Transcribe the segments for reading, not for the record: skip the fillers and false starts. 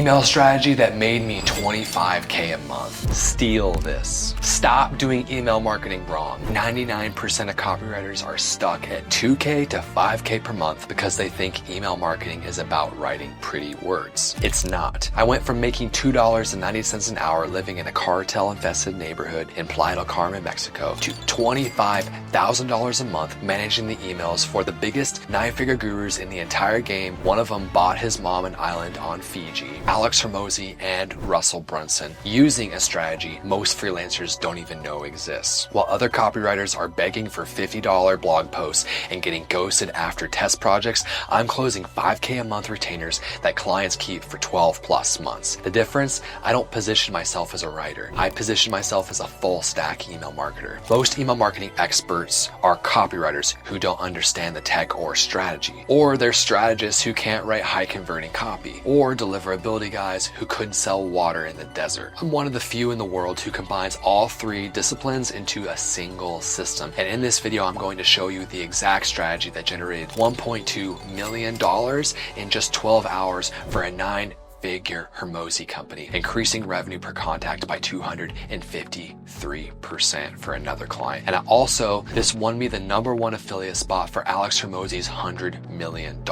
email strategy that made me $25K a month. Steal this. Stop doing email marketing wrong. 99% of copywriters are stuck at 2K to 5K per month because they think email marketing is about writing pretty words. It's not. I went from making $2.90 an hour living in a cartel-infested neighborhood in Playa del Carmen, Mexico, to $25,000 a month managing the emails for the biggest 9-figure gurus in the entire game. One of them bought his mom an island on Fiji, Alex Hormozi and Russell Brunson, using a strategy most freelancers don't even know exists. While other copywriters are begging for $50 blog posts and getting ghosted after test projects, I'm closing 5K a month retainers that clients keep for 12 plus months. The difference? I don't position myself as a writer. I position myself as a full stack email marketer. Most email marketing experts are copywriters who don't understand the tech or strategy, or they're strategists who can't write high converting copy, or deliverability guys who couldn't sell water in the desert. I'm one of the few in the world who combines all three disciplines into a single system. And in this video, I'm going to show you the exact strategy that generated $1.2 million in just 12 hours for a 9-figure Hormozi company, increasing revenue per contact by 253% for another client. And this won me the #1 affiliate spot for Alex Hormozi's $100 million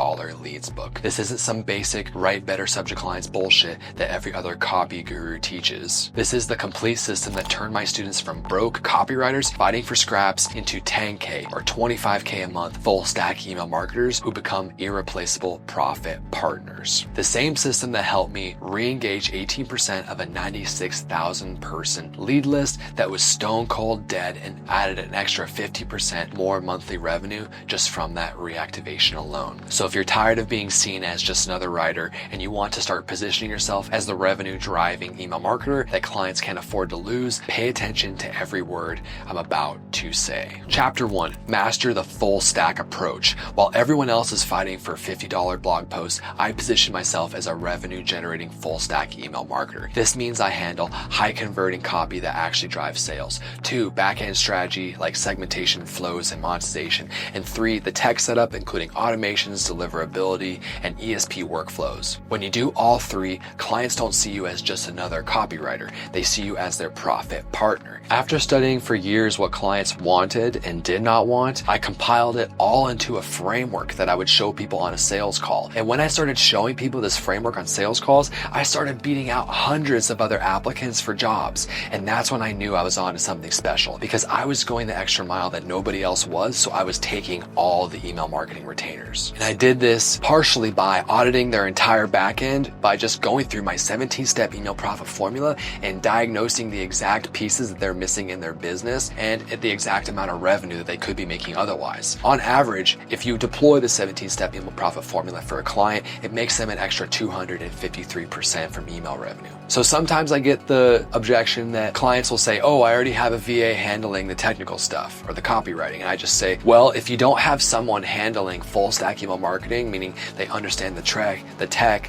leads book. This isn't some basic write better subject lines bullshit that every other copy guru teaches. This is the complete system that turned my students from broke copywriters fighting for scraps into 10K or 25K a month full stack email marketers who become irreplaceable profit partners. The same system that helped me re-engage 18% of a 96,000 person lead list that was stone cold dead and added an extra 50% more monthly revenue just from that reactivation alone. So if you're tired of being seen as just another writer and you want to start positioning yourself as the revenue driving email marketer that clients can't afford to lose, pay attention to every word I'm about to say. Chapter 1, master the full stack approach. While everyone else is fighting for $50 blog posts, I position myself as a revenue generating full stack email marketer. This means I handle high converting copy that actually drives sales. 2, back-end strategy like segmentation, flows, and monetization. And 3, the tech setup, including automations, deliverability, and ESP workflows. When you do all 3, clients don't see you as just another copywriter. They see you as their profit partner. After studying for years what clients wanted and did not want, I compiled it all into a framework that I would show people on a sales call. And when I started showing people this framework on sales calls, I started beating out hundreds of other applicants for jobs. And that's when I knew I was on to something special, because I was going the extra mile that nobody else was. So I was taking all the email marketing retainers. And I did this partially by auditing their entire backend, by just going through my 17-step email profit formula and diagnosing the exact pieces that they're missing in their business and at the exact amount of revenue that they could be making otherwise. On average, if you deploy the 17-step email profit formula for a client, it makes them an extra 253% from email revenue. So sometimes I get the objection that clients will say, oh, I already have a VA handling the technical stuff or the copywriting. And I just say, well, if you don't have someone handling full stack email marketing, meaning they understand the tech,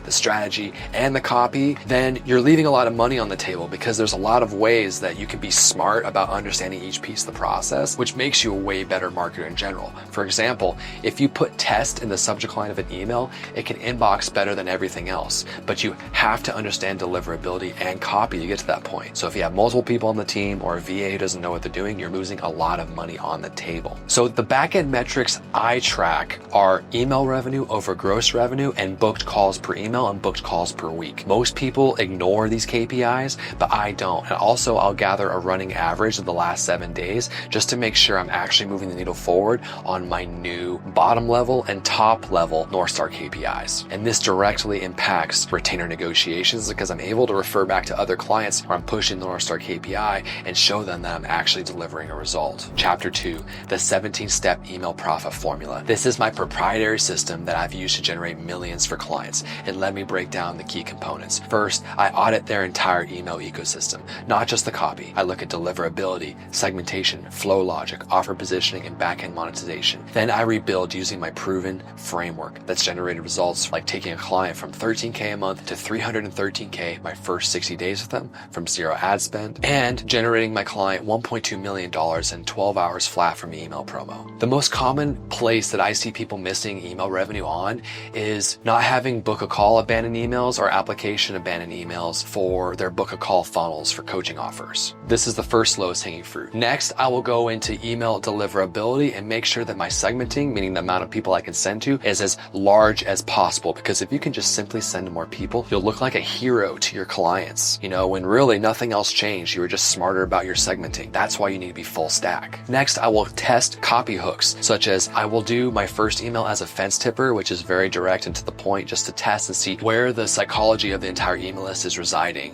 the strategy, and the copy, then you're leaving a lot of money on the table, because there's a lot of ways that you can be smart about understanding each piece of the process, which makes you a way better marketer in general. For example, if you put test in the subject line of an email, it can inbox better than everything else, but you have to understand deliverability and copy to get to that point. So if you have multiple people on the team or a VA who doesn't know what they're doing, you're losing a lot of money on the table. So the backend metrics I track are email revenue over gross revenue and booked calls per email and booked calls per week. Most people ignore these KPIs, but I don't. And also I'll gather a running average of the last 7 days just to make sure I'm actually moving the needle forward on my new bottom level and top level North Star KPIs. And this directly impacts retainer negotiations, because I'm able to refer back to other clients where I'm pushing the North Star KPI and show them that I'm actually delivering a result. Chapter 2, the 17-step email profit formula. This is my proprietary system that I've used to generate millions for clients. And let me break down the key components. First, I audit their entire email ecosystem, not just the copy. I look at deliverability, segmentation, flow logic, offer positioning, and backend monetization. Then I rebuild using my proven framework that's generated results like taking a client from $13K a month month to 313K my first 60 days with them from zero ad spend, and generating my client $1.2 million in 12 hours flat from email promo. The most common place that I see people missing email revenue on is not having book a call abandoned emails or application abandoned emails for their book a call funnels for coaching offers. This is the first lowest hanging fruit. Next, I will go into email deliverability and make sure that my segmenting, meaning the amount of people I can send to, is as large as possible. Because if you can just simply send to more people, you'll look like a hero to your clients, when really nothing else changed. You were just smarter about your segmenting. That's why you need to be full stack. Next, I will test copy hooks, such as I will do my first email as a fence tipper, which is very direct and to the point, just to test and see where the psychology of the entire email list is residing,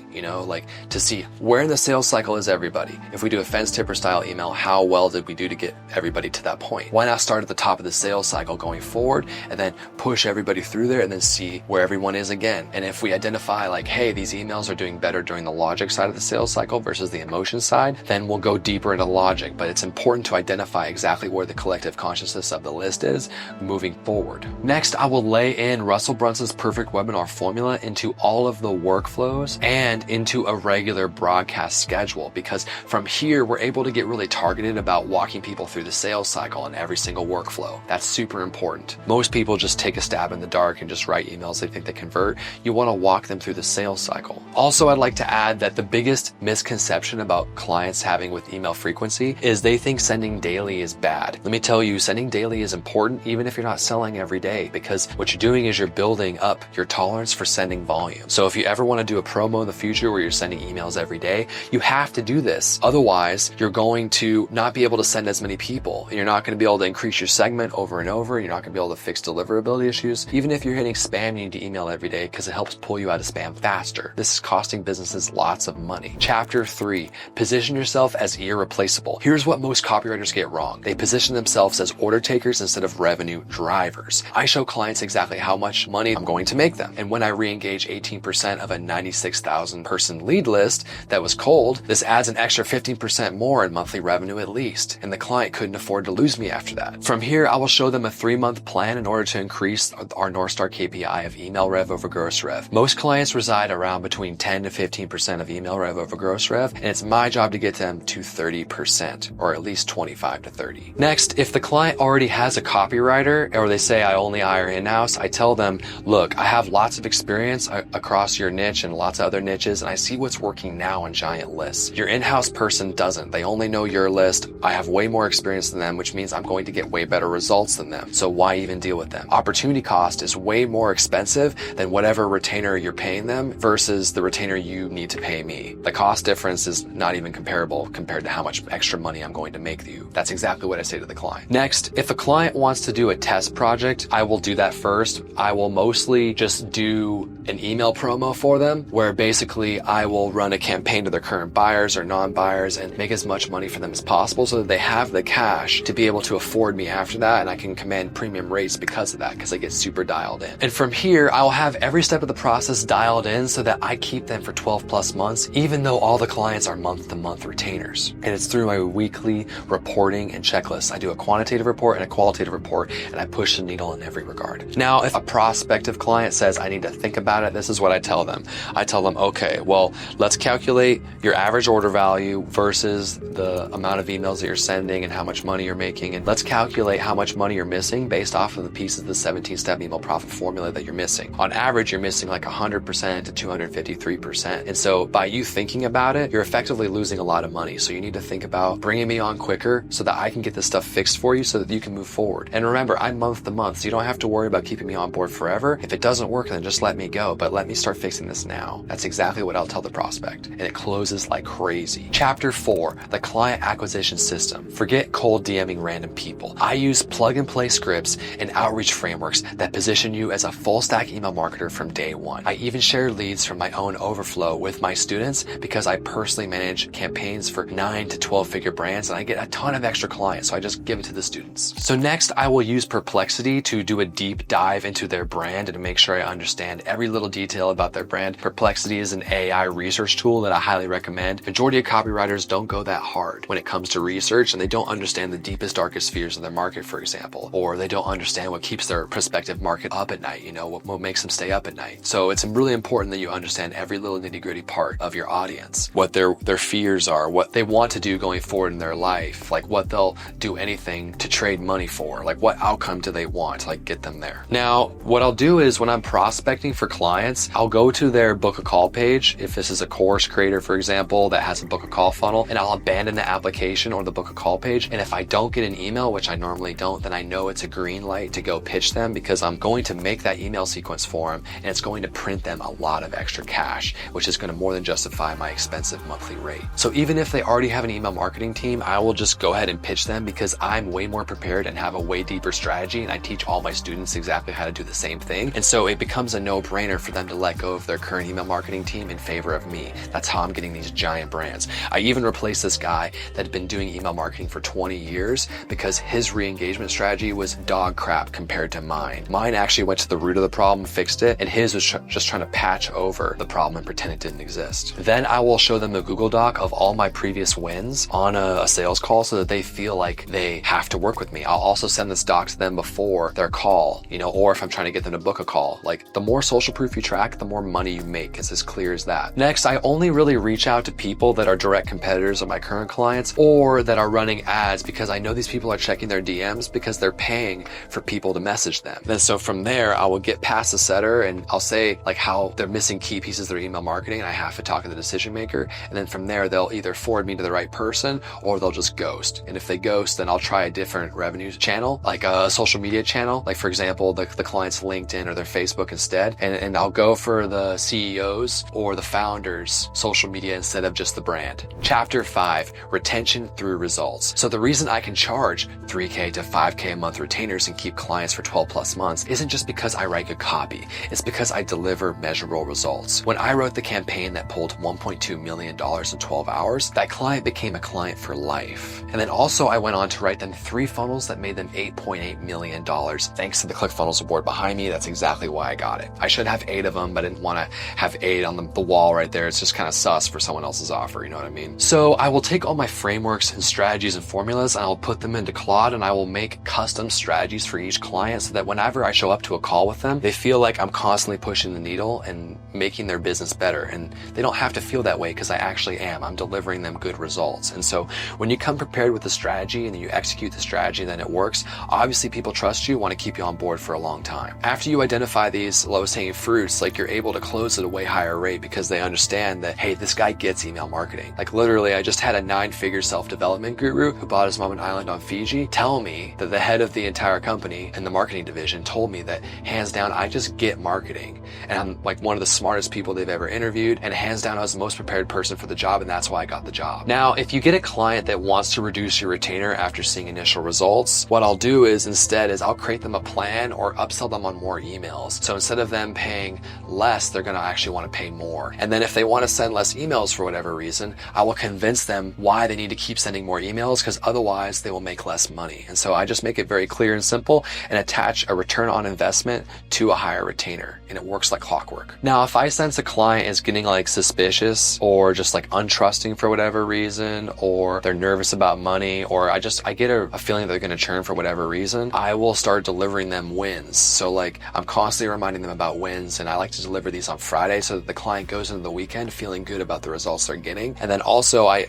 like to see where in the sales cycle is everybody. If we do a fence tipper style email, how well did we do to get everybody to that point? Why not start at the top of the sales cycle going forward and then push everybody through there and then see where everyone is again? And if we identify like, hey, these emails are doing better during the logic side of the sales cycle versus the emotion side, then we'll go deeper into logic. But it's important to identify exactly where the collective consciousness of the list is moving forward. Next, I will lay in Russell Brunson's perfect webinar formula into all of the workflows and into a regular broadcast schedule, because from here, we're able to get really targeted about walking people through the sales cycle and every single workflow. That's super important. Most people just take a stab in the dark and just write emails they think they convert. You want to walk them through the sales cycle. Also, I'd like to add that the biggest misconception about clients having with email frequency is they think sending daily is bad. Let me tell you, sending daily is important even if you're not selling every day, because what you're doing is you're building up your tolerance for sending volume. So if you ever want to do a promo in the future where you're sending emails every day, you have to do this. Otherwise, you're going to not be able to send as many people, and you're not going to be able to increase your segment over and over. You're not going to be able to fix deliverability issues. Even if you're hitting spam, you need to email every day because it helps pull you out of spam faster. This is costing businesses lots of money. Chapter 3, position yourself as irreplaceable. Here's what most copywriters get wrong. They position themselves as order takers instead of revenue drivers. I show clients exactly how much money I'm going to make them. And when I re-engage 18% of a 96,000 person lead list that was cold, this adds an extra 15% more in monthly revenue at least. And the client couldn't afford to lose me after that. From here, I will show them a 3-month plan in order to increase our North Star KPI of email rev over gross rev. Most clients reside around between 10 to 15% of email rev over gross rev, and it's my job to get them to 30%, or at least 25 to 30. Next, if the client already has a copywriter, or they say I only hire in-house, I tell them, look, I have lots of experience across your niche and lots of other niches, and I see what's working now on giant lists. Your in-house person doesn't. They only know your list. I have way more experience than them, which means I'm going to get way better results than them. So why even deal with them? Opportunity cost is way more expensive than whatever retainer you're paying them versus the retainer you need to pay me. The cost difference is not even comparable compared to how much extra money I'm going to make you. That's exactly what I say to the client. Next, if a client wants to do a test project, I will do that first. I will mostly just do an email promo for them where basically I will run a campaign to their current buyers or non-buyers and make as much money for them as possible so that they have the cash to be able to afford me after that, and I can command premium rates because of that, because I get super dialed in. And from here, I will have every step of the process dialed in so that I keep them for 12 plus months, even though all the clients are month-to-month retainers. And it's through my weekly reporting and checklists. I do a quantitative report and a qualitative report, and I push the needle in every regard. Now, if a prospective client says I need to think about it, this is what I tell them. I tell them, okay, well, let's calculate your average order value versus the amount of emails that you're sending and how much money you're making. And let's calculate how much money you're missing based off of the pieces of the 17-step email profit formula that you're missing. On average, you're missing like 100% to 253%. And so by you thinking about it, you're effectively losing a lot of money. So you need to think about bringing me on quicker so that I can get this stuff fixed for you so that you can move forward. And remember, I'm month to month, so you don't have to worry about keeping me on board forever. If it doesn't work, then just let me go, but let me start fixing this now. That's exactly what I'll tell the prospect. And it closes like crazy. Chapter 4, the client acquisition system. Forget cold DMing random people. I use plug and play scripts and outreach frameworks that position you as a full stack email marketer from day one. I even share leads from my own overflow with my students because I personally manage campaigns for 9 to 12 figure brands, and I get a ton of extra clients, so I just give it to the students. So next, I will use Perplexity to do a deep dive into their brand and to make sure I understand every little detail about their brand. Perplexity is an AI research tool that I highly recommend. Majority of copywriters don't go that hard when it comes to research, and they don't understand the deepest, darkest fears of their market, for example, or they don't understand what keeps their prospective market up at night, what makes them stay up at night. night. So it's really important that you understand every little nitty-gritty part of your audience, what their fears are, what they want to do going forward in their life, like what they'll do anything to trade money for, like what outcome do they want to like get them there. Now, what I'll do is when I'm prospecting for clients, I'll go to their book a call page. If this is a course creator, for example, that has a book a call funnel, and I'll abandon the application or the book a call page. And if I don't get an email, which I normally don't, then I know it's a green light to go pitch them, because I'm going to make that email sequence for them and it's going to print them a lot of extra cash, which is going to more than justify my expensive monthly rate. So even if they already have an email marketing team, I will just go ahead and pitch them because I'm way more prepared and have a way deeper strategy, and I teach all my students exactly how to do the same thing. And so it becomes a no-brainer for them to let go of their current email marketing team in favor of me. That's how I'm getting these giant brands. I even replaced this guy that had been doing email marketing for 20 years because his re-engagement strategy was dog crap compared to mine. Mine actually went to the root of the problem, fixed it, and his was just trying to patch over the problem and pretend it didn't exist. Then I will show them the Google Doc of all my previous wins on a sales call so that they feel like they have to work with me. I'll also send this doc to them before their call, or if I'm trying to get them to book a call. Like, the more social proof you track, the more money you make. It's as clear as that. Next, I only really reach out to people that are direct competitors of my current clients or that are running ads, because I know these people are checking their DMs because they're paying for people to message them. Then so from there, I will get past the setter and I'll say like how they're missing key pieces of their email marketing, and I have to talk to the decision maker. And then from there, they'll either forward me to the right person or they'll just ghost. And if they ghost, then I'll try a different revenue channel, like a social media channel, like for example, the client's LinkedIn or their Facebook instead. And I'll go for the CEOs or the founders' social media instead of just the brand. Chapter 5, retention through results. So the reason I can charge $3K to $5K a month retainers and keep clients for 12 plus months isn't just because I write good copy. It's because I deliver measurable results. When I wrote the campaign that pulled $1.2 million in 12 hours, that client became a client for life. And then also I went on to write them 3 funnels that made them $8.8 million. Thanks to the ClickFunnels award behind me, that's exactly why I got it. I should have 8 of them, but I didn't want to have 8 on the wall right there. It's just kind of sus for someone else's offer, you know what I mean? So I will take all my frameworks and strategies and formulas and I'll put them into Claude, and I will make custom strategies for each client so that whenever I show up to a call with them, they feel like I'm constantly pushing the needle and making their business better. And they don't have to feel that way because I actually am. I'm delivering them good results. And so when you come prepared with the strategy and then you execute the strategy and then it works, obviously people trust you, want to keep you on board for a long time. After you identify these lowest hanging fruits, like you're able to close at a way higher rate because they understand that, hey, this guy gets email marketing. Like literally, I just had a 9-figure self-development guru who bought his mom an island on Fiji tell me that the head of the entire company and the marketing division told me that hands down, I just get marketing. And I'm like one of the smartest people they've ever interviewed. And hands down, I was the most prepared person for the job. And that's why I got the job. Now, if you get a client that wants to reduce your retainer after seeing initial results, what I'll do is instead I'll create them a plan or upsell them on more emails. So instead of them paying less, they're going to actually want to pay more. And then if they want to send less emails for whatever reason, I will convince them why they need to keep sending more emails, because otherwise they will make less money. And so I just make it very clear and simple and attach a return on investment to a higher retainer. And it works like clockwork. Now, if I sense a client is getting like suspicious or just like untrusting for whatever reason, or they're nervous about money, or I get a feeling that they're going to churn for whatever reason, I will start delivering them wins. So like I'm constantly reminding them about wins, and I like to deliver these on Friday so that the client goes into the weekend feeling good about the results they're getting. And then also I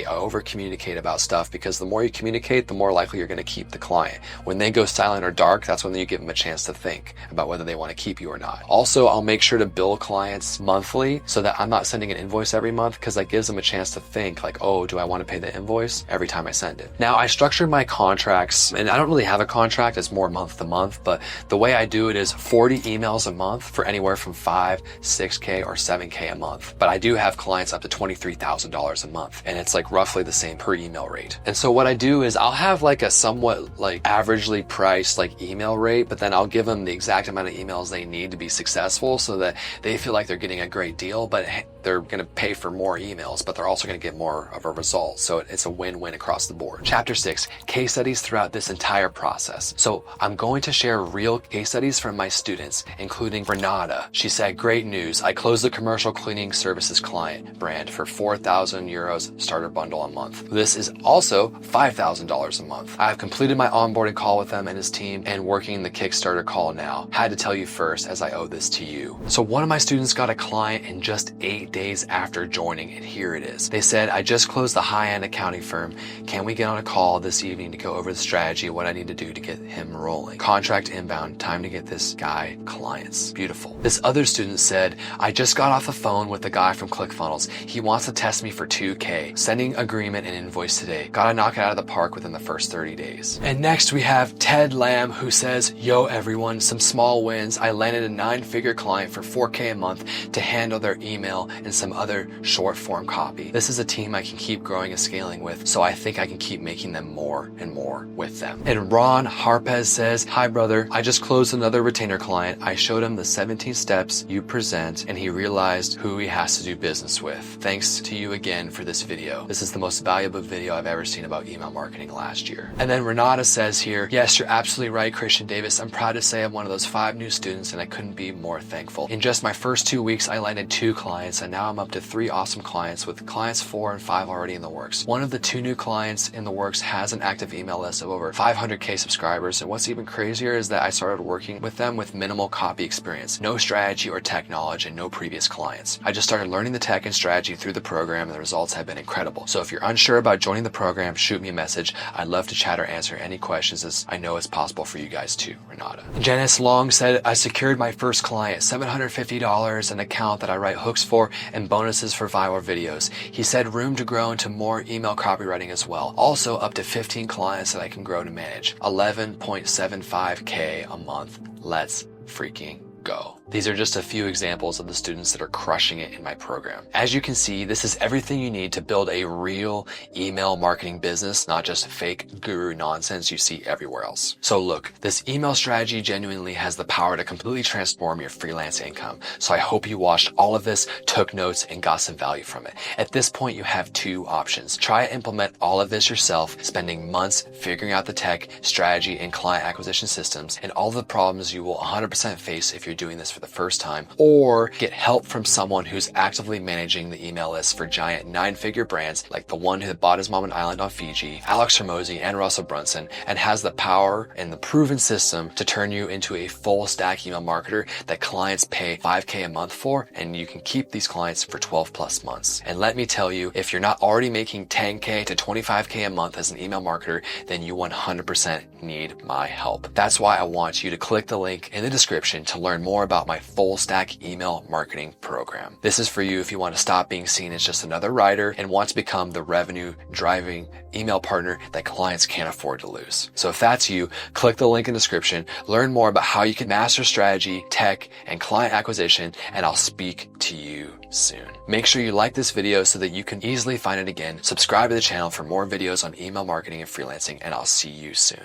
over communicate about stuff, because the more you communicate, the more likely you're going to keep the client. When they go silent or dark, that's when you give them a chance to think about whether they want to keep you or not. Also, I'll make sure to bill clients monthly so that I'm not sending an invoice every month, because that gives them a chance to think like, oh, do I want to pay the invoice every time I send it? Now, I structure my contracts, and I don't really have a contract, it's more month to month, but the way I do it is 40 emails a month for anywhere from 5, 6K or 7K a month. But I do have clients up to $23,000 a month, and it's like roughly the same per email rate. And so what I do is I'll have like a somewhat like averagely priced like email rate, but then I'll give them the exact amount of emails they need to be successful so that they feel like they're getting a great deal. But they're going to pay for more emails, but they're also going to get more of a result. So it's a win-win across the board. Chapter 6, case studies throughout this entire process. So I'm going to share real case studies from my students, including Renata. She said, great news. I closed the commercial cleaning services client brand for 4,000 euros starter bundle a month. This is also $5,000 a month. I've completed my onboarding call with them and his team and working the Kickstarter call now. Had to tell you first as I owe this to you. So one of my students got a client in just 8 days after joining, and here it is. They said, I just closed the high-end accounting firm. Can we get on a call this evening to go over the strategy, what I need to do to get him rolling? Contract inbound, time to get this guy clients. Beautiful. This other student said, I just got off the phone with the guy from ClickFunnels. He wants to test me for $2,000. Sending agreement and invoice today. Gotta knock it out of the park within the first 30 days. And next we have Ted Lamb, who says, yo everyone, some small wins. I landed a 9-figure client for $4,000 a month to handle their email and some other short form copy. This is a team I can keep growing and scaling with, so I think I can keep making them more and more with them. And Ron Harpez says, hi brother, I just closed another retainer client. I showed him the 17 steps you present and he realized who he has to do business with. Thanks to you again for this video. This is the most valuable video I've ever seen about email marketing last year. And then Renata says here, yes, you're absolutely right, Christian Davis. I'm proud to say I'm one of those 5 new students and I couldn't be more thankful. In just my first 2 weeks, I landed 2 clients and now I'm up to 3 awesome clients with clients 4 and 5 already in the works. One of the 2 new clients in the works has an active email list of over 500K subscribers. And what's even crazier is that I started working with them with minimal copy experience, no strategy or tech knowledge, and no previous clients. I just started learning the tech and strategy through the program and the results have been incredible. So if you're unsure about joining the program, shoot me a message. I'd love to chat or answer any questions, as I know it's possible for you guys too, Renata. Janice Long said, I secured my first client, $750, an account that I write hooks for and bonuses for viral videos. He said room to grow into more email copywriting as well. Also up to 15 clients that I can grow to manage. 11.75K a month. Let's freaking go. These are just a few examples of the students that are crushing it in my program. As you can see, this is everything you need to build a real email marketing business, not just fake guru nonsense you see everywhere else. So look, this email strategy genuinely has the power to completely transform your freelance income. So I hope you watched all of this, took notes, and got some value from it. At this point, you have 2 options. Try to implement all of this yourself, spending months figuring out the tech, strategy, and client acquisition systems, and all the problems you will 100% face if you're doing this for the first time, or get help from someone who's actively managing the email list for giant 9-figure brands like the one who bought his mom an island on Fiji, Alex Hormozi, and Russell Brunson, and has the power and the proven system to turn you into a full stack email marketer that clients pay $5,000 a month for, and you can keep these clients for 12 plus months. And let me tell you, if you're not already making $10,000 to $25,000 a month as an email marketer, then you 100% need my help. That's why I want you to click the link in the description to learn more about my full stack email marketing program. This is for you if you want to stop being seen as just another writer and want to become the revenue driving email partner that clients can't afford to lose. So if that's you, click the link in the description, learn more about how you can master strategy, tech, and client acquisition, and I'll speak to you soon. Make sure you like this video so that you can easily find it again. Subscribe to the channel for more videos on email marketing and freelancing, and I'll see you soon.